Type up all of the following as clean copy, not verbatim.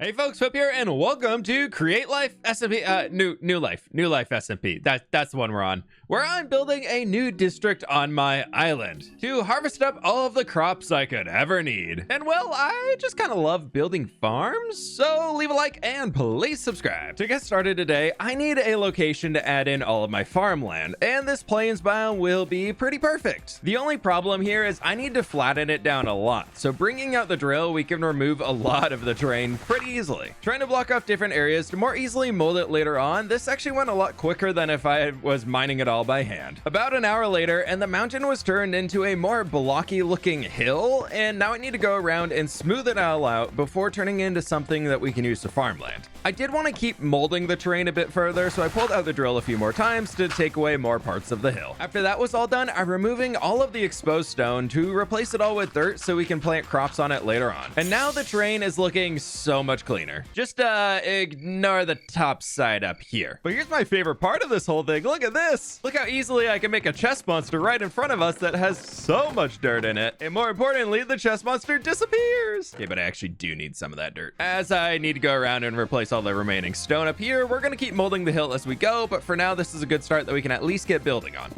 Hey folks, fWhip here, and welcome to Create Life SMP, Newlife SMP. That's the one we're on, where I'm building a new district on my island to harvest up all of the crops I could ever need. And well, I just kind of love building farms, so leave a like and please subscribe. To get started today, I need a location to add in all of my farmland, and this plains biome will be pretty perfect. The only problem here is I need to flatten it down a lot, so bringing out the drill, we can remove a lot of the terrain pretty easily. Trying to block off different areas to more easily mold it later on, this actually went a lot quicker than if I was mining it all by hand. About an hour later, and the mountain was turned into a more blocky looking hill, and now I need to go around and smooth it all out before turning it into something that we can use to farmland. I did want to keep molding the terrain a bit further, so I pulled out the drill a few more times to take away more parts of the hill. After that was all done, I'm removing all of the exposed stone to replace it all with dirt so we can plant crops on it later on. And now the terrain is looking so much cleaner. Just ignore the top side up here. But here's my favorite part of this whole thing. Look at this. Look how easily I can make a chest monster right in front of us that has so much dirt in it. And more importantly, the chest monster disappears. Okay, but I actually do need some of that dirt. As I need to go around and replace all the remaining stone up here, we're going to keep molding the hill as we go, but for now, this is a good start that we can at least get building on.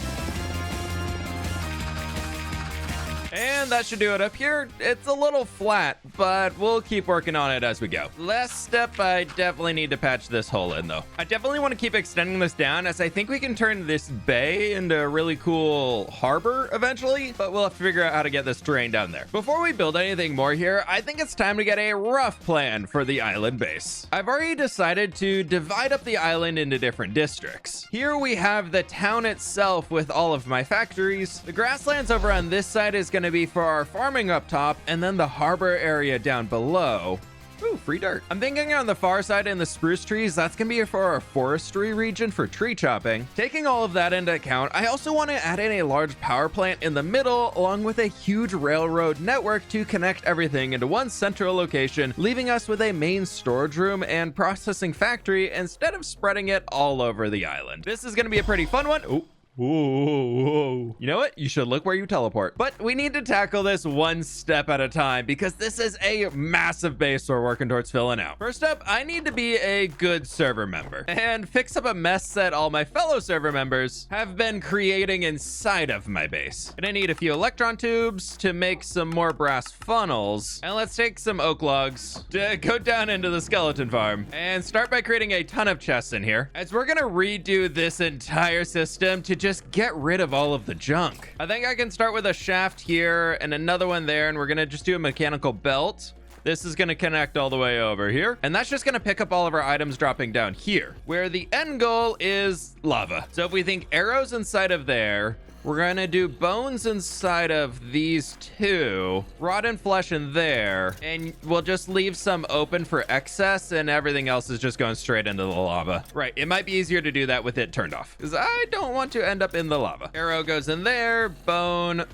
And that should do it up here. It's a little flat, but we'll keep working on it as we go. Last step, I definitely need to patch this hole in though. I definitely want to keep extending this down as I think we can turn this bay into a really cool harbor eventually, but we'll have to figure out how to get this terrain down there. Before we build anything more here, I think it's time to get a rough plan for the island base. I've already decided to divide up the island into different districts. Here we have the town itself with all of my factories. The grasslands over on this side is going to be for our farming up top, and then the harbor area down below. Ooh, free dirt. I'm thinking on the far side in the spruce trees, that's gonna be for our forestry region for tree chopping. Taking all of that into account, I also want to add in a large power plant in the middle, along with a huge railroad network to connect everything into one central location, leaving us with a main storage room and processing factory instead of spreading it all over the island. This is gonna be a pretty fun one. Ooh. Whoa. You know what? You should look where you teleport. But we need to tackle this one step at a time because this is a massive base we're working towards filling out. First up, I need to be a good server member and fix up a mess that all my fellow server members have been creating inside of my base. Gonna need a few electron tubes to make some more brass funnels. And let's take some oak logs to go down into the skeleton farm and start by creating a ton of chests in here, as we're gonna redo this entire system to just get rid of all of the junk. I think I can start with a shaft here and another one there, and we're gonna just do a mechanical belt. This is gonna connect all the way over here, and that's just gonna pick up all of our items dropping down here, where the end goal is lava. So if we think arrows inside of there, we're gonna do bones inside of these two, rotten flesh in there, and we'll just leave some open for excess, and everything else is just going straight into the lava. Right, it might be easier to do that with it turned off, because I don't want to end up in the lava. Arrow goes in there, bone,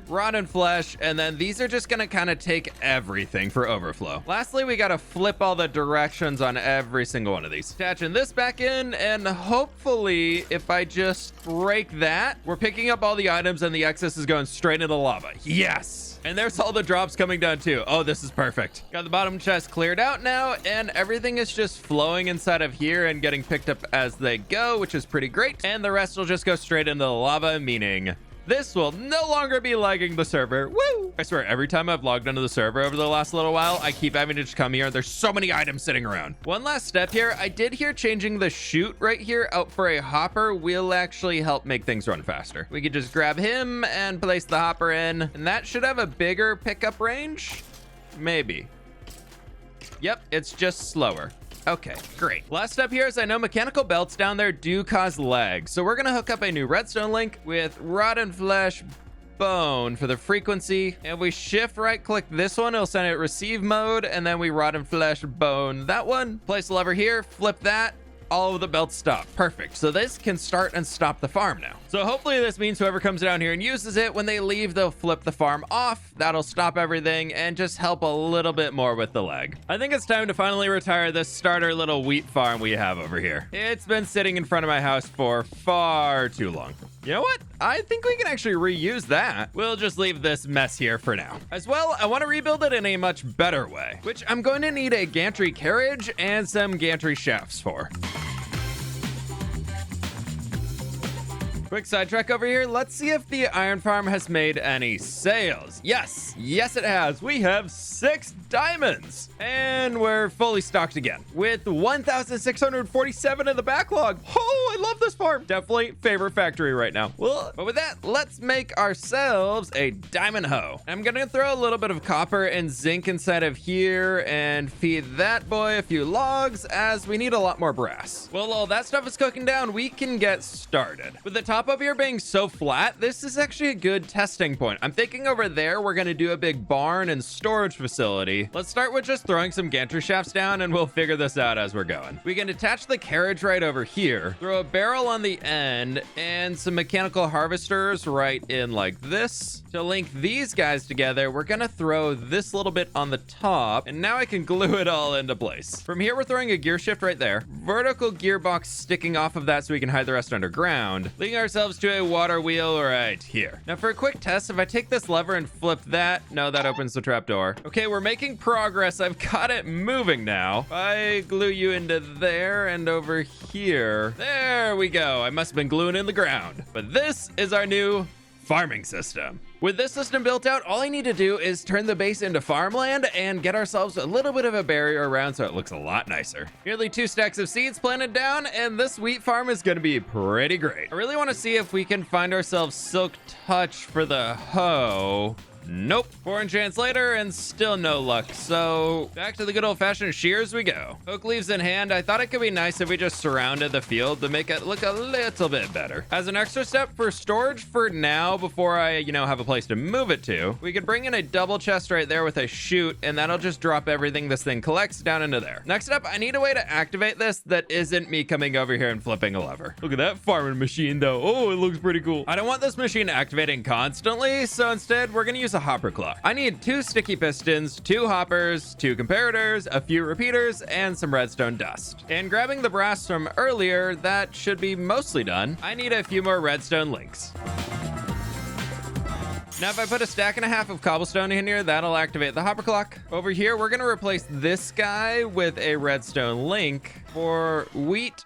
rotten flesh, and then these are just gonna kind of take everything for overflow. Lastly, we gotta flip all the directions on every single one of these. Attaching this back in, and hopefully if I just break that, we're picking up all the items and the excess is going straight into lava. Yes! And there's all the drops coming down too. Oh, this is perfect. Got the bottom chest cleared out now, and everything is just flowing inside of here and getting picked up as they go, which is pretty great. And the rest will just go straight into the lava, meaning this will no longer be lagging the server. Woo! I swear, every time I've logged onto the server over the last little while, I keep having to just come here. There's so many items sitting around. One last step here. I did hear changing the chute right here out for a hopper will actually help make things run faster. We could just grab him and place the hopper in, and that should have a bigger pickup range. Maybe. Yep, it's just slower. Okay, great. Last step here is I know mechanical belts down there do cause lag, so we're gonna hook up a new redstone link with rotten flesh bone for the frequency, and we shift right click this one, it'll send it receive mode, and then we rotten flesh bone that one, place a lever here, flip that, all of the belts stop. Perfect. So this can start and stop the farm now. So hopefully this means whoever comes down here and uses it, when they leave, they'll flip the farm off. That'll stop everything and just help a little bit more with the lag. I think it's time to finally retire this starter little wheat farm we have over here. It's been sitting in front of my house for far too long. You know what? I think we can actually reuse that. We'll just leave this mess here for now. As well, I want to rebuild it in a much better way, which I'm going to need a gantry carriage and some gantry shafts for. Quick sidetrack over here. Let's see if the iron farm has made any sales. Yes, it has. We have 6 diamonds and we're fully stocked again with 1,647 in the backlog. Oh, I love this farm. Definitely favorite factory right now. Well, but with that, let's make ourselves a diamond hoe. I'm gonna throw a little bit of copper and zinc inside of here and feed that boy a few logs as we need a lot more brass. Well, while that stuff is cooking down, we can get started. With the top up here being so flat, this is actually a good testing point. I'm thinking over there, we're gonna do a big barn and storage facility. Let's start with just throwing some gantry shafts down and we'll figure this out as we're going. We can attach the carriage right over here, throw a barrel on the end and some mechanical harvesters right in like this. To link these guys together, we're gonna throw this little bit on the top and now I can glue it all into place. From here, we're throwing a gear shift right there. Vertical gearbox sticking off of that so we can hide the rest underground. Leading ourselves to a water wheel right here. Now for a quick test, if I take this lever and flip that, no, that opens the trapdoor. Okay, we're making progress. I've got it moving now. I glue you into there and over here. There we go. I must have been gluing in the ground. But this is our new farming system. With this system built out, all I need to do is turn the base into farmland and get ourselves a little bit of a barrier around so it looks a lot nicer. Nearly 2 stacks of seeds planted down, and this wheat farm is gonna be pretty great. I really wanna see if we can find ourselves silk touch for the hoe. Nope. 4 enchants later and still no luck. So back to the good old-fashioned shears we go. Oak leaves in hand. I thought it could be nice if we just surrounded the field to make it look a little bit better. As an extra step for storage for now, before I, have a place to move it to, we could bring in a double chest right there with a chute, and that'll just drop everything this thing collects down into there. Next up, I need a way to activate this that isn't me coming over here and flipping a lever. Look at that farming machine though. Oh, it looks pretty cool. I don't want this machine activating constantly, so instead we're gonna use a hopper clock. I need 2 sticky pistons, 2 hoppers, 2 comparators, a few repeaters, and some redstone dust. And grabbing the brass from earlier, that should be mostly done. I need a few more redstone links. Now, if I put a stack and a half of cobblestone in here, that'll activate the hopper clock. Over here, we're gonna replace this guy with a redstone link for wheat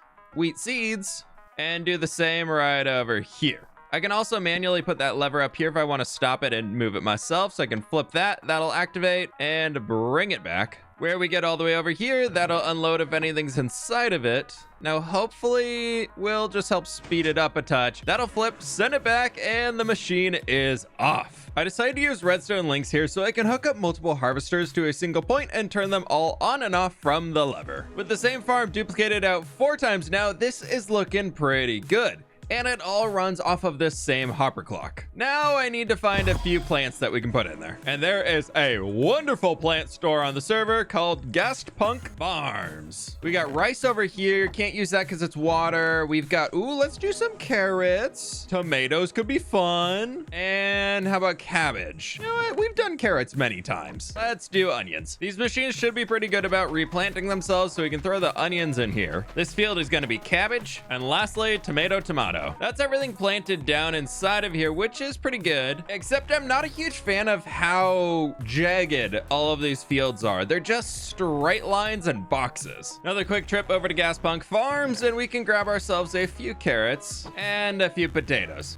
seeds, and do the same right over here. I can also manually put that lever up here if I want to stop it and move it myself, so I can flip that. That'll activate and bring it back. Where we get all the way over here, that'll unload if anything's inside of it. Now, hopefully, we'll just help speed it up a touch. That'll flip, send it back, and the machine is off. I decided to use redstone links here so I can hook up multiple harvesters to a single point and turn them all on and off from the lever. With the same farm duplicated out 4 times now, this is looking pretty good. And it all runs off of this same hopper clock. Now I need to find a few plants that we can put in there. And there is a wonderful plant store on the server called Gastpunk Farms. We got rice over here. Can't use that because it's water. We've got, let's do some carrots. Tomatoes could be fun. And how about cabbage? You know what? We've done carrots many times. Let's do onions. These machines should be pretty good about replanting themselves, so we can throw the onions in here. This field is going to be cabbage. And lastly, tomato. That's everything planted down inside of here, which is pretty good, except I'm not a huge fan of how jagged all of these fields are. They're just straight lines and boxes. Another quick trip over to Gastpunk Farms, and we can grab ourselves a few carrots and a few potatoes.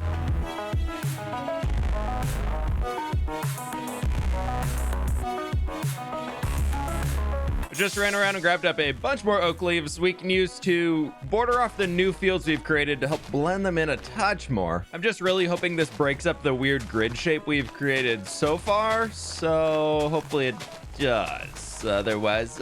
Just ran around and grabbed up a bunch more oak leaves we can use to border off the new fields we've created to help blend them in a touch more. I'm just really hoping this breaks up the weird grid shape we've created so far, so hopefully it does. Otherwise,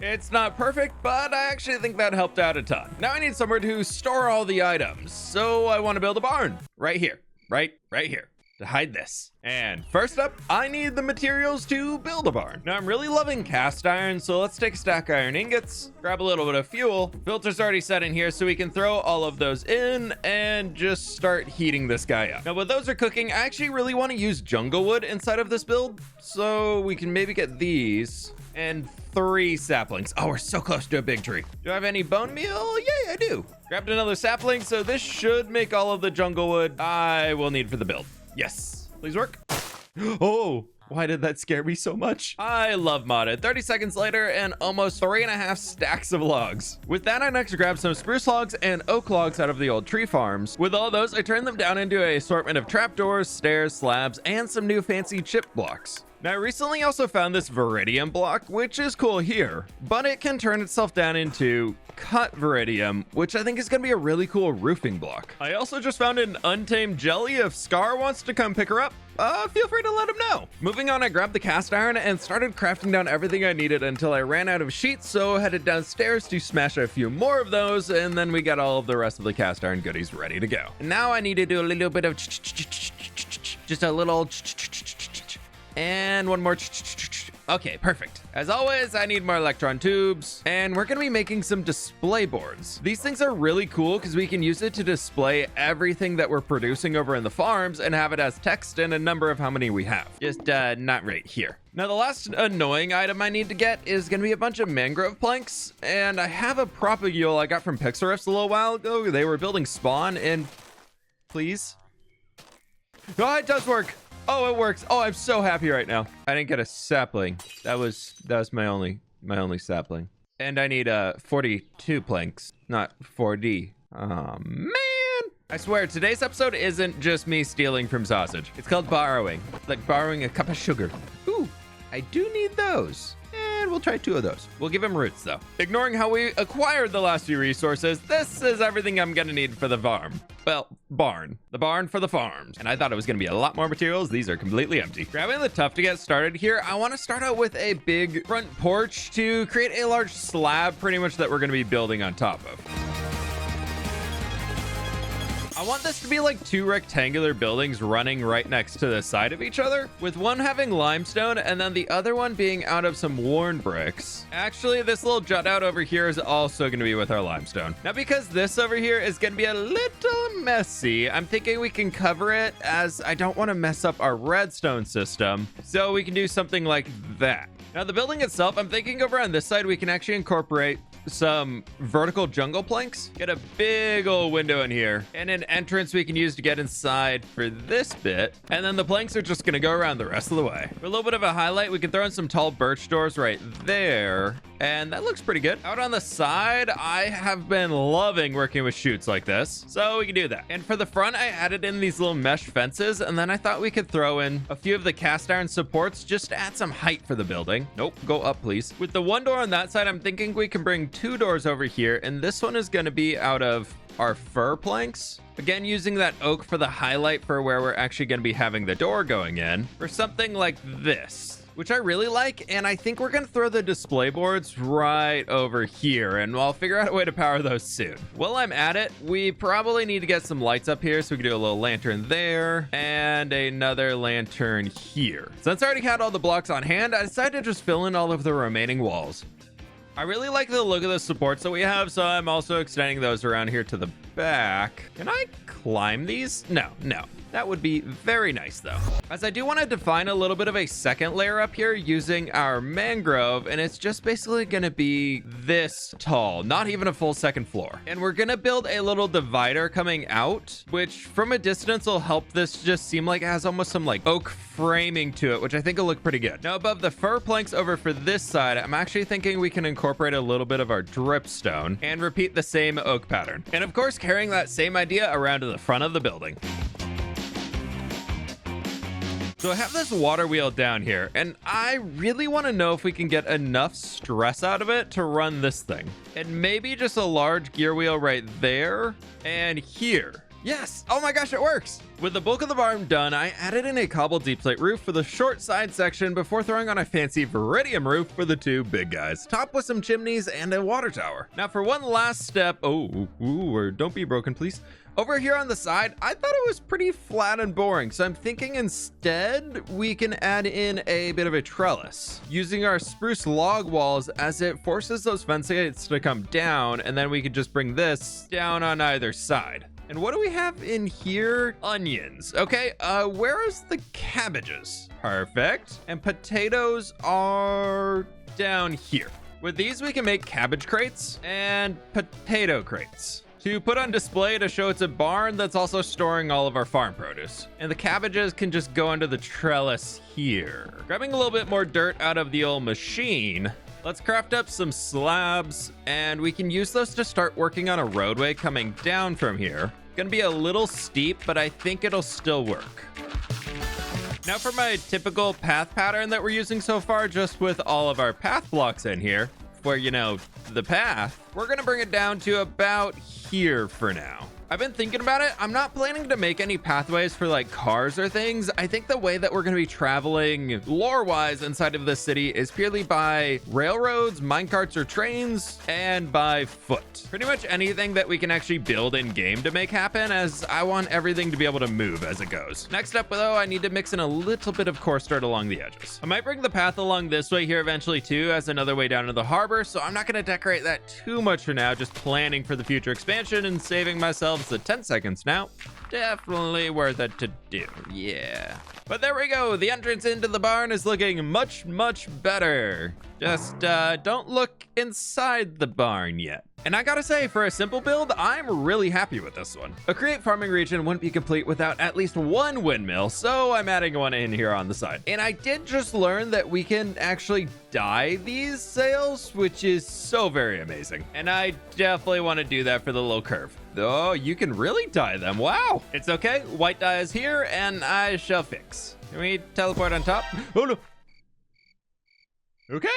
it's not perfect, but I actually think that helped out a ton. Now I need somewhere to store all the items, so I want to build a barn right here, right here, to hide this. And first up, I need the materials to build a barn. Now I'm really loving cast iron, so let's take a stack of iron ingots, grab a little bit of fuel. Filter's already set in here, so we can throw all of those in and just start heating this guy up. Now while those are cooking, I actually really want to use jungle wood inside of this build, so we can maybe get these and 3 saplings. Oh, we're so close to a big tree. Do I have any bone meal? Yay, I do. Grabbed another sapling, so this should make all of the jungle wood I will need for the build. Yes, please work. Oh, why did that scare me so much? I love modded. 30 seconds later and almost 3.5 stacks of logs. With that, I next grabbed some spruce logs and oak logs out of the old tree farms. With all those, I turned them down into an assortment of trapdoors, stairs, slabs, and some new fancy chip blocks. Now, I recently also found this Viridium block, which is cool here, but it can turn itself down into cut Viridium, which I think is going to be a really cool roofing block. I also just found an untamed jelly. If Scar wants to come pick her up, feel free to let him know. Moving on, I grabbed the cast iron and started crafting down everything I needed until I ran out of sheets, so headed downstairs to smash a few more of those, and then we got all of the rest of the cast iron goodies ready to go. And now I need to do a little bit of just a little and one more. Okay, perfect. As always, I need more electron tubes, and we're gonna be making some display boards. These things are really cool because we can use it to display everything that we're producing over in the farms and have it as text and a number of how many we have. Just not right here. Now, the last annoying item I need to get is gonna be a bunch of mangrove planks, and I have a propagule I got from Pixarifts a little while ago. They were building spawn, and please. Oh, it does work. Oh, it works. Oh, I'm so happy right now. I didn't get a sapling. That was my only sapling. And I need 42 planks, not 4D. Oh, man. I swear, today's episode isn't just me stealing from sausage. It's called borrowing. Like borrowing a cup of sugar. Ooh, I do need those. And we'll try 2 of those. We'll give him roots, though. Ignoring how we acquired the last few resources, this is everything I'm gonna need for the farm. Well, barn. The barn for the farms. And I thought it was gonna be a lot more materials. These are completely empty. Grabbing the tuff to get started here, I wanna start out with a big front porch to create a large slab, pretty much, that we're gonna be building on top of. I want this to be like 2 rectangular buildings running right next to the side of each other, with one having limestone and then the other one being out of some worn bricks. Actually, this little jut out over here is also going to be with our limestone. Now, because this over here is going to be a little messy, I'm thinking we can cover it, as I don't want to mess up our redstone system, so we can do something like that. Now, the building itself, I'm thinking over on this side, we can actually incorporate some vertical jungle planks, get a big old window in here, and an entrance we can use to get inside for this bit, and then the planks are just gonna go around the rest of the way. For a little bit of a highlight, we can throw in some tall birch doors right there, and that looks pretty good. Out on the side, I have been loving working with chutes like this, so we can do that. And for the front, I added in these little mesh fences, and then I thought we could throw in a few of the cast iron supports just to add some height for the building. Nope, go up, please. With the one door on that side, I'm thinking we can bring 2 doors over here, and this one is going to be out of our fir planks. Again, using that oak for the highlight for where we're actually going to be having the door going in, or something like this, which I really like. And I think we're going to throw the display boards right over here, and I'll figure out a way to power those soon. While I'm at it, we probably need to get some lights up here, so we can do a little lantern there and another lantern here. Since I already had all the blocks on hand, I decided to just fill in all of the remaining walls. I really like the look of the supports that we have, so I'm also extending those around here to the back. Can I climb these? No. That would be very nice, though. As I do want to define a little bit of a second layer up here using our mangrove, and it's just basically going to be this tall, not even a full second floor. And we're going to build a little divider coming out, which from a distance will help this just seem like it has almost some like oak framing to it, which I think will look pretty good. Now, above the fir planks over for this side, I'm actually thinking we can incorporate a little bit of our dripstone and repeat the same oak pattern. And of course, carrying that same idea around to the front of the building. So I have this water wheel down here, and I really want to know if we can get enough stress out of it to run this thing. And maybe just a large gear wheel right there and here. Yes! Oh my gosh, it works! With the bulk of the barn done, I added in a cobbled deep slate roof for the short side section before throwing on a fancy Viridium roof for the 2 big guys, topped with some chimneys and a water tower. Now for one last step, don't be broken, please. Over here on the side, I thought it was pretty flat and boring, so I'm thinking instead we can add in a bit of a trellis, using our spruce log walls as it forces those fence gates to come down, and then we could just bring this down on either side. And what do we have in here? Onions. Okay, where is the cabbages? Perfect. And potatoes are down here. With these, we can make cabbage crates and potato crates to put on display to show it's a barn that's also storing all of our farm produce. And the cabbages can just go under the trellis here. Grabbing a little bit more dirt out of the old machine, let's craft up some slabs, and we can use those to start working on a roadway coming down from here. Gonna be a little steep, but I think it'll still work. Now for my typical path pattern that we're using so far, just with all of our path blocks in here, where, you know, the path, we're gonna bring it down to about here for now. I've been thinking about it. I'm not planning to make any pathways for like cars or things. I think the way that we're going to be traveling lore-wise inside of this city is purely by railroads, minecarts, or trains, and by foot. Pretty much anything that we can actually build in game to make happen, as I want everything to be able to move as it goes. Next up though, I need to mix in a little bit of coarse dirt along the edges. I might bring the path along this way here eventually too, as another way down to the harbor, so I'm not going to decorate that too much for now, just planning for the future expansion and saving myself the 10 seconds now. Definitely worth it to do, yeah. But there we go, the entrance into the barn is looking much, much better. Just don't look inside the barn yet. And I gotta say, for a simple build, I'm really happy with this one. A create farming region wouldn't be complete without at least one windmill, so I'm adding one in here on the side. And I did just learn that we can actually dye these sails, which is so very amazing. And I definitely want to do that for the little curve. Oh, you can really dye them. Wow. It's okay. White dye is here, and I shall fix. Can we teleport on top? Oh, no. Okay.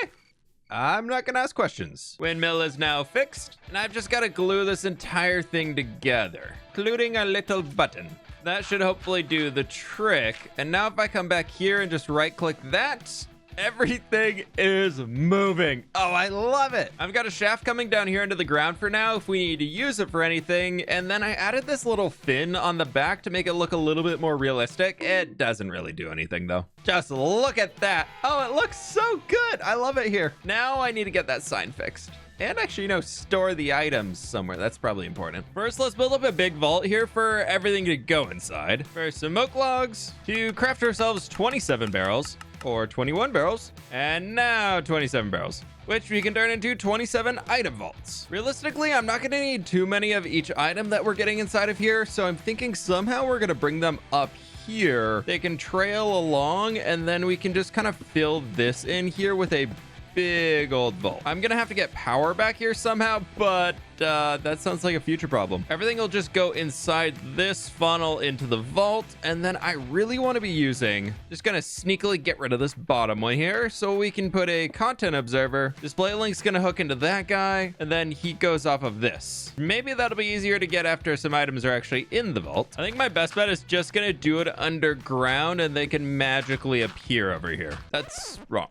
I'm not gonna ask questions. Windmill is now fixed, and I've just got to glue this entire thing together, including a little button. That should hopefully do the trick. And now if I come back here and just right click that, everything is moving. Oh, I love it. I've got a shaft coming down here into the ground for now if we need to use it for anything. And then I added this little fin on the back to make it look a little bit more realistic. It doesn't really do anything though. Just look at that. Oh, it looks so good. I love it here. Now I need to get that sign fixed. And actually, you know, store the items somewhere. That's probably important. First, let's build up a big vault here for everything to go inside. First, some oak logs to craft ourselves 27 barrels. Or 21 barrels, and now 27 barrels, which we can turn into 27 item vaults. Realistically, I'm not gonna need too many of each item that we're getting inside of here, so I'm thinking somehow we're gonna bring them up here. They can trail along, and then we can just kind of fill this in here with a big old vault. I'm gonna have to get power back here somehow, but that sounds like a future problem. Everything will just go inside this funnel into the vault, and then I really want to be using, just gonna sneakily get rid of this bottom one here so we can put a content observer. Display link's gonna hook into that guy, and then heat goes off of this. Maybe that'll be easier to get after some items are actually in the vault. I think my best bet is just gonna do it underground, and they can magically appear over here. That's wrong.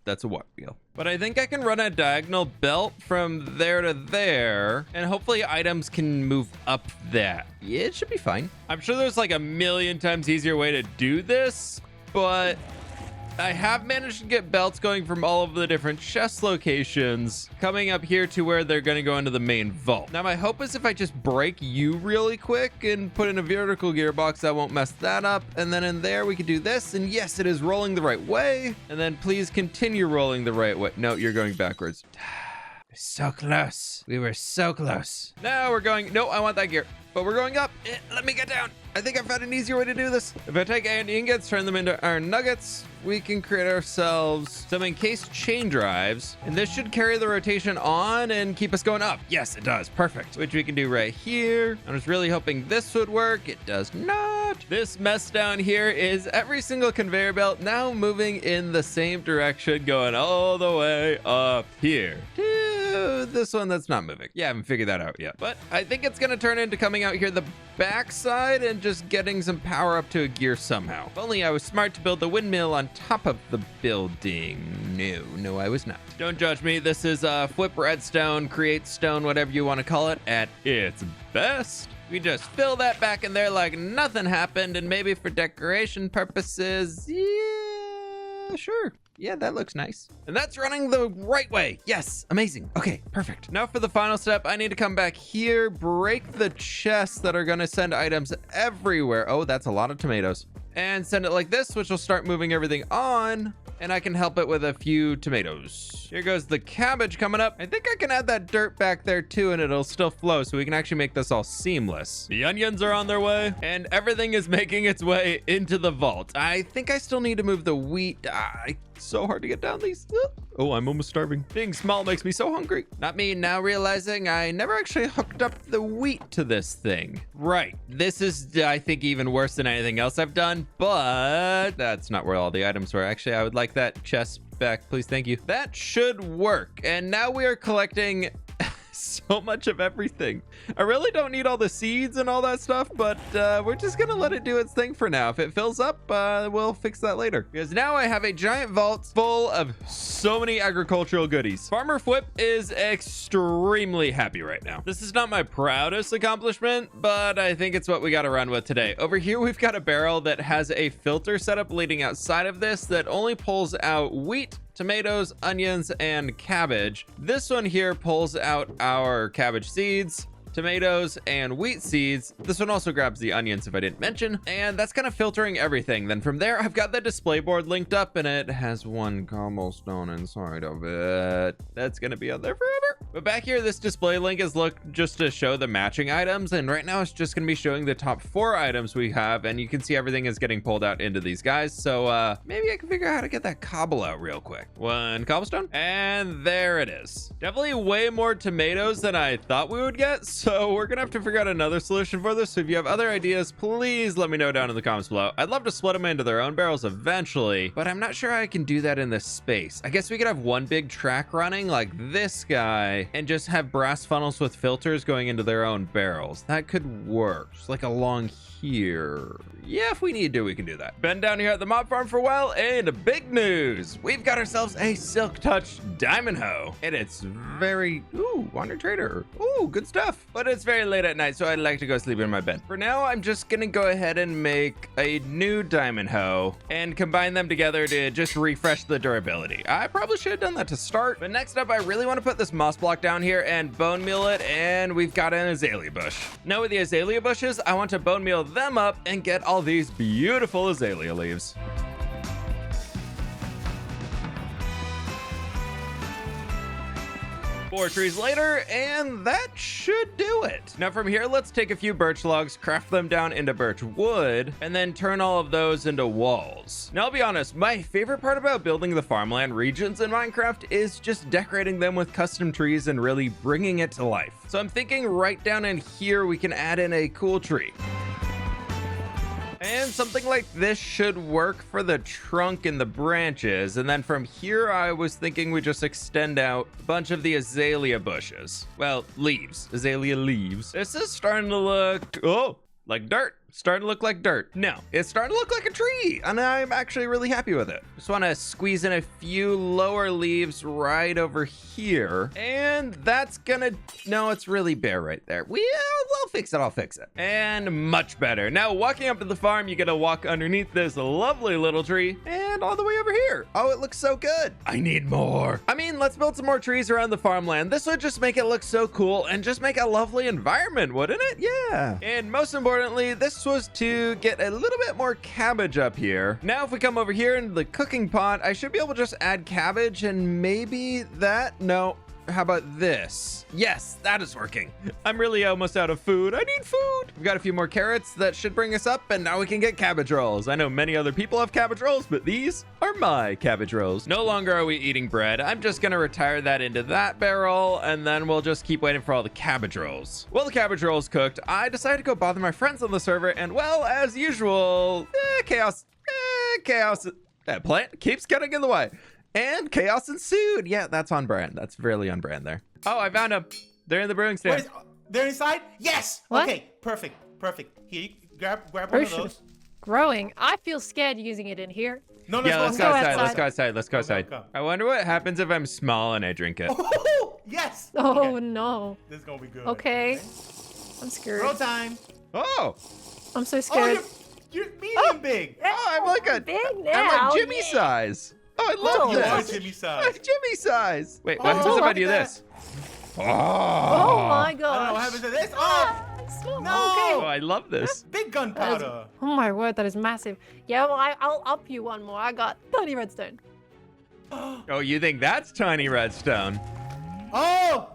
That's a what wheel. But I think I can run a diagonal belt from there to there, and hopefully items can move up that. Yeah, it should be fine. I'm sure there's like a million times easier way to do this, but I have managed to get belts going from all of the different chest locations coming up here to where they're going to go into the main vault. Now, my hope is if I just break you really quick and put in a vertical gearbox, I won't mess that up. And then in there, we can do this. And yes, it is rolling the right way. And then please continue rolling the right way. No, you're going backwards. So close. We were so close. Now we're going. No, I want that gear. But we're going up. Let me get down. I think I found an easier way to do this. If I take iron ingots, turn them into iron nuggets, we can create ourselves some encased chain drives. And this should carry the rotation on and keep us going up. Yes, it does. Perfect. Which we can do right here. I was really hoping this would work. It does not. This mess down here is every single conveyor belt now moving in the same direction, going all the way up here. This one that's not moving. Yeah, I haven't figured that out yet. But I think it's going to turn into coming out here the backside and just getting some power up to a gear somehow. If only I was smart to build the windmill on top of the building. No, I was not. Don't judge me. This is fWhip redstone, create stone, whatever you want to call it, at its best. We just fill that back in there like nothing happened, and maybe for decoration purposes, yeah, sure. Yeah, that looks nice. And that's running the right way. Yes, amazing. Okay, perfect. Now for the final step, I need to come back here, break the chests that are gonna send items everywhere. Oh, that's a lot of tomatoes. And send it like this, which will start moving everything on. and I can help it with a few tomatoes. Here goes the cabbage coming up. I think I can add that dirt back there too, and it'll still flow, so we can actually make this all seamless. The onions are on their way, and everything is making its way into the vault. I think I still need to move the wheat. It's so hard to get down these. Oh, I'm almost starving. Being small makes me so hungry. Not me now realizing I never actually hooked up the wheat to this thing. Right. This is, I think, even worse than anything else I've done, but that's not where all the items were. Actually, I would like that chest back, please. Thank you. That should work. And now we are collecting so much of everything. I really don't need all the seeds and all that stuff, but we're just gonna let it do its thing for now. If it fills up, we'll fix that later. Because now I have a giant vault full of so many agricultural goodies. Farmer fWhip is extremely happy right now. This is not my proudest accomplishment, but I think it's what we gotta run with today. Over here, we've got a barrel that has a filter setup leading outside of this that only pulls out wheat, tomatoes, onions, and cabbage. This one here pulls out our cabbage seeds, tomatoes, and wheat seeds. This one also grabs the onions if I didn't mention, and that's kind of filtering everything. Then from there, I've got the display board linked up, and it has one cobblestone inside of it. That's gonna be on there forever. But back here, this display link is just to show the matching items, and right now it's just gonna be showing the top 4 items we have, and you can see everything is getting pulled out into these guys. So maybe I can figure out how to get that cobble out real quick. 1 cobblestone, and there it is. Definitely way more tomatoes than I thought we would get, so we're gonna have to figure out another solution for this. So if you have other ideas, please let me know down in the comments below. I'd love to split them into their own barrels eventually, but I'm not sure I can do that in this space. I guess we could have one big track running like this guy and just have brass funnels with filters going into their own barrels. That could work, just like along here. Yeah, if we need to, we can do that. Been down here at the mob farm for a while, and big news. We've got ourselves a Silk Touch diamond hoe, and it's very, Wander Trader. Ooh, good stuff. But it's very late at night, so I'd like to go sleep in my bed. For now, I'm just gonna go ahead and make a new diamond hoe and combine them together to just refresh the durability. I probably should have done that to start, but next up, I really want to put this moss block down here and bone meal it, and we've got an azalea bush. Now with the azalea bushes, I want to bone meal them up and get all these beautiful azalea leaves. 4 trees later, and that should do it. Now from here, let's take a few birch logs, craft them down into birch wood, and then turn all of those into walls. Now I'll be honest, my favorite part about building the farmland regions in Minecraft is just decorating them with custom trees and really bringing it to life. So I'm thinking right down in here, we can add in a cool tree. And something like this should work for the trunk and the branches. And then from here, I was thinking we just extend out a bunch of the azalea bushes. Well, leaves, azalea leaves. This is starting to look, like dirt. Starting to look like dirt. No, it's starting to look like a tree, and I'm actually really happy with it. Just want to squeeze in a few lower leaves right over here, and that's gonna, no, it's really bare right there. I'll fix it, I'll fix it. And much better. Now, walking up to the farm, you gotta walk underneath this lovely little tree, and all the way over here. Oh, it looks so good. I need more. I mean, let's build some more trees around the farmland. This would just make it look so cool, and just make a lovely environment, wouldn't it? Yeah. And most importantly, this was to get a little bit more cabbage up here. Now, if we come over here into the cooking pot, I should be able to just add cabbage and maybe that, no. How about this? Yes, that is working. I'm really almost out of food. I need food. We've got a few more carrots that should bring us up, and now we can get cabbage rolls. I know many other people have cabbage rolls, but these are my cabbage rolls. No longer are we eating bread. I'm just gonna retire that into that barrel, and then we'll just keep waiting for all the cabbage rolls. While the cabbage rolls cooked, I decided to go bother my friends on the server, and well, as usual, chaos. That plant keeps getting in the way. And chaos ensued. Yeah, that's on brand. That's really on brand there. Oh, I found them. They're in the brewing stand. They're inside? Yes. What? Okay, perfect. Here, grab one of those. Growing. I feel scared using it in here. No, Yeah, let's go outside. Let's go Go, outside. go. I wonder what happens if I'm small and I drink it. Oh, yes. Oh, Okay, no. this is gonna be good. Okay. I'm scared. Roll time. Oh, I'm so Oh, scared. you're medium big. I'm like big I'm now. like Jimmy size. Oh, I love Oh, You are this. Jimmy I'm size. Jimmy size. Wait, Oh, what happens if I look do at this? Oh my I don't know gosh. what happens to this. Oh, Ah, small. No. Oh, Okay. I love this. big gunpowder. Oh my word, that is massive. Yeah, well, I'll up you one more. I got 30 redstone. Oh, you think that's tiny redstone? Oh!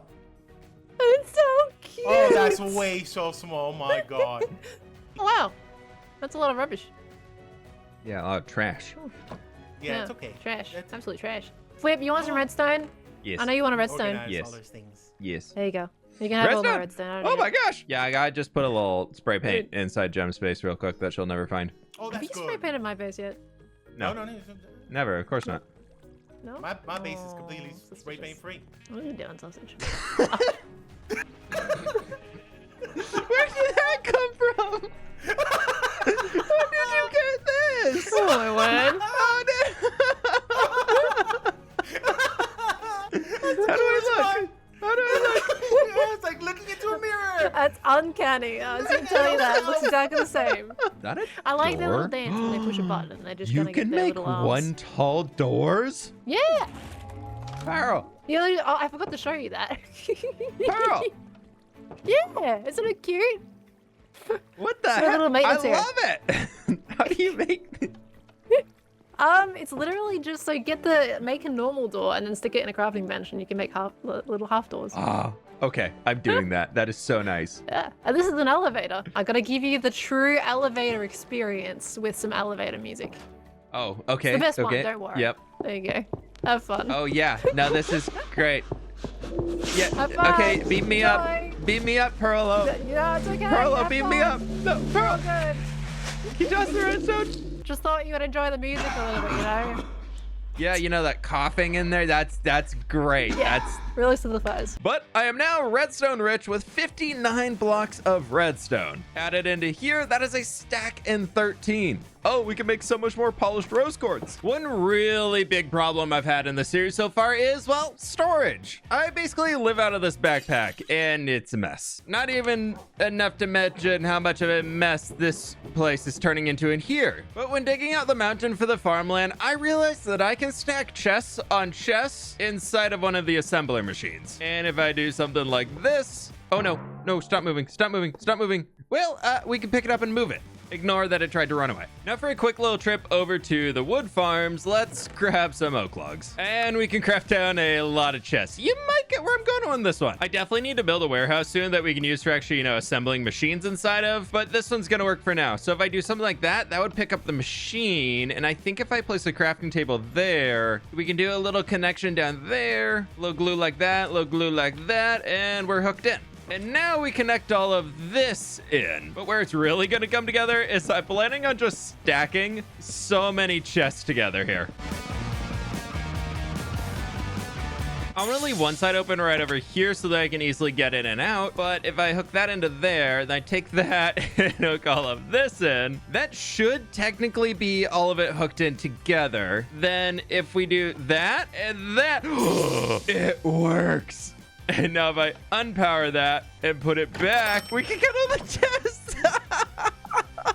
It's so cute. Oh, that's way so small. Oh my god. Oh, wow. That's a lot of rubbish. Yeah, a lot of trash. Yeah, it's okay. Trash. That's Absolute trash. fWhip, you want some redstone? Yes. I know you want a redstone. organize Yes. all those things. Yes. There you go. You can have all my Redstone? redstone. I don't Oh need my it. gosh. Yeah, I just put a little spray paint inside Gem Space real quick that she'll never find. Oh, Have that's you spray good. painted my base yet? No, No. never. Of course not. No? My base is completely Oh, spray paint free. What are you doing, sausage? Where did that come from? How did you get this? Oh my word. Oh, no. How do I look? How do I look? Yeah, it's like looking into a mirror. That's uncanny. I was gonna tell you that. It looks exactly the same. Is that a I like their little door? dance when they push a button and they just You kind of get can their make little arms. one tall doors? Yeah. Pearl. You know, oh, I forgot to show you that. Pearl. Yeah. Isn't it cute? What the It's my heck? little I maintenance area. love it. How do you make It's literally just so make a normal door and then stick it in a crafting bench and you can make little half doors. Oh, okay. I'm doing that. That is so nice. Yeah. And this is an elevator. I gotta give you the true elevator experience with some elevator music. Oh, okay. The best okay. one, don't worry. Yep. There you go. Have fun. Oh, yeah. No, this is great. Yeah. Have fun. Okay, beat me up. Bye. Beat me up, Perlo. Yeah, it's okay. Perlo, Have beat fun. me up. No, All Perlo. good. He does the redstone. Just thought you would enjoy the music a little bit, you know? Yeah, you know that coughing in there? That's great. Yeah. That's. Really solidifies. But I am now redstone rich with 59 blocks of redstone. Added into here, that is a stack in 13. Oh, we can make so much more polished rose quartz. One really big problem I've had in the series so far is, well, storage. I basically live out of this backpack and it's a mess. Not even enough to mention how much of a mess this place is turning into in here. But when digging out the mountain for the farmland, I realized that I can stack chests on chests inside of one of the assembler machines. And if I do something like this, oh no, stop moving, stop moving, stop moving. Well, we can pick it up and move it. Ignore that it tried to run away. Now for a quick little trip over to the wood farms, let's grab some oak logs. And we can craft down a lot of chests. You might get where I'm going on this one. I definitely need to build a warehouse soon that we can use for actually, assembling machines inside of, but this one's gonna work for now. So if I do something like that, that would pick up the machine. And I think if I place a crafting table there, we can do a little connection down there, a little glue like that, a little glue like that, and we're hooked in. And now we connect all of this in. But where it's really gonna come together is I'm planning on just stacking so many chests together here. I'm gonna leave one side open right over here so that I can easily get in and out. But if I hook that into there, then I take that and hook all of this in, that should technically be all of it hooked in together. Then if we do that and that, it works. And now if I unpower that and put it back, we can get on the chest.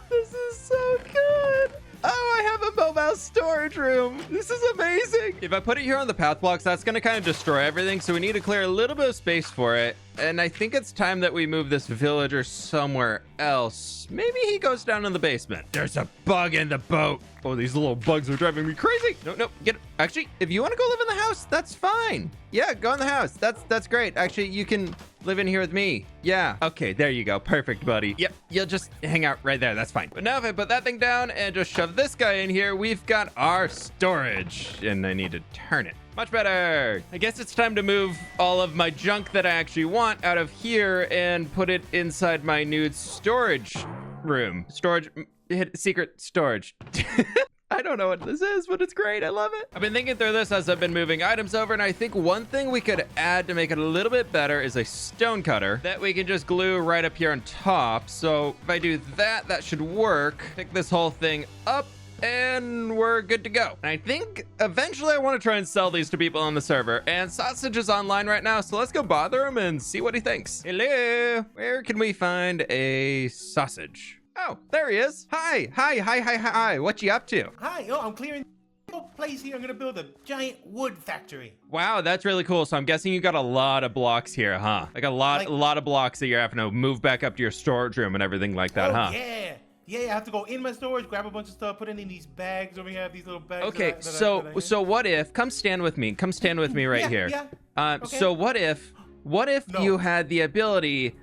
This is so good. Oh, I have a mobile storage room. This is amazing. If I put it here on the path blocks, that's going to kind of destroy everything. So we need to clear a little bit of space for it. And I think it's time that we move this villager somewhere else. Maybe he goes down in the basement. There's a bug in the boat. Oh, these little bugs are driving me crazy. No, get it. Actually, if you want to go live in the house, that's fine. Yeah, go in the house. That's great. Actually, you can live in here with me. Yeah. Okay, there you go. Perfect, buddy. Yep, you'll just hang out right there. That's fine. But now if I put that thing down and just shove this guy in here, we've got our storage. And I need to turn it. Much better. I guess it's time to move all of my junk that I actually want out of here and put it inside my new storage room. Secret storage. I don't know what this is, but it's great. I love it. I've been thinking through this as I've been moving items over, and I think one thing we could add to make it a little bit better is a stone cutter that we can just glue right up here on top. So if I do that, that should work. Pick this whole thing up, and we're good to go. And I think eventually I want to try and sell these to people on the server. And Sausage is online right now, so let's go bother him and see what he thinks. Hello, where can we find a sausage? Oh, there he is. Hi. What you up to? Hi, I'm clearing the place here. I'm gonna build a giant wood factory. Wow, that's really cool. So I'm guessing you got a lot of blocks here, huh? Like a lot of blocks that you're having to move back up to your storage room and everything like that, huh? Yeah. Yeah, I have to go in my storage, grab a bunch of stuff, put it in these bags over here. These little bags. Okay, that I so what if? Come stand with me. Come stand with me right here. Yeah. Okay. So what if No. you had the ability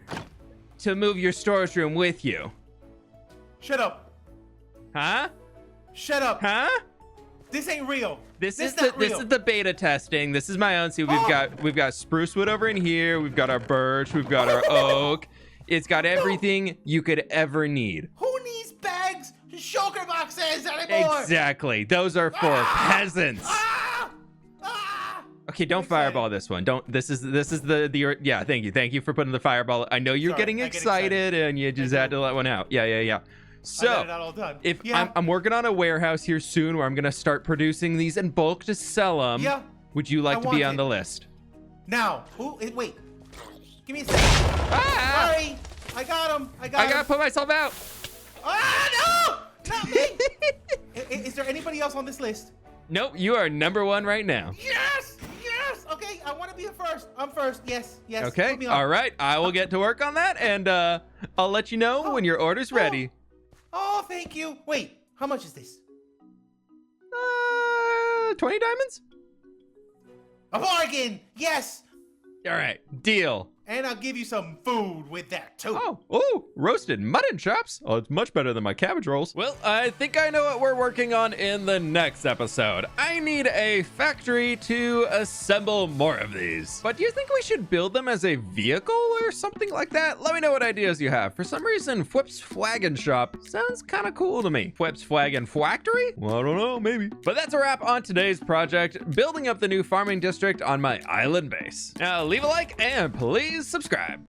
to move your storage room with you? Shut up. Huh? Shut up. Huh? This ain't real. This is not real. the beta testing. This is my own. See, we've got spruce wood over in here. We've got our birch. We've got our oak. It's got everything you could ever need. Who needs bags, shulker boxes anymore? Exactly. Those are for peasants. Okay, don't fireball this one. Don't. This is the yeah. Thank you for putting the fireball. I know you're Sorry, getting I get excited and you just had to let one out. Yeah. So I got it all done. if I'm working on a warehouse here soon where I'm gonna start producing these in bulk to sell them. Yeah. Would you like I to be want on it. the list? Now, wait. Give me a second. Ah! Sorry. I got him. I gotta put myself out. Ah, no! Not me! Is there anybody else on this list? Nope, you are number one right now. Yes! Yes! Okay, I want to be first. I'm first. Yes. Okay, Put me on. all right. I will get to work on that, and I'll let you know when your order's ready. Oh, thank you. Wait, how much is this? 20 diamonds? A bargain! Yes! All right, deal. And I'll give you some food with that, too. Oh, roasted mutton chops. Oh, it's much better than my cabbage rolls. Well, I think I know what we're working on in the next episode. I need a factory to assemble more of these. But do you think we should build them as a vehicle or something like that? Let me know what ideas you have. For some reason, fWhip's Fwaggin' Shop sounds kind of cool to me. fWhip's Fwaggin' Factory? Well, I don't know, maybe. But that's a wrap on today's project, building up the new farming district on my island base. Now, leave a like and please subscribe.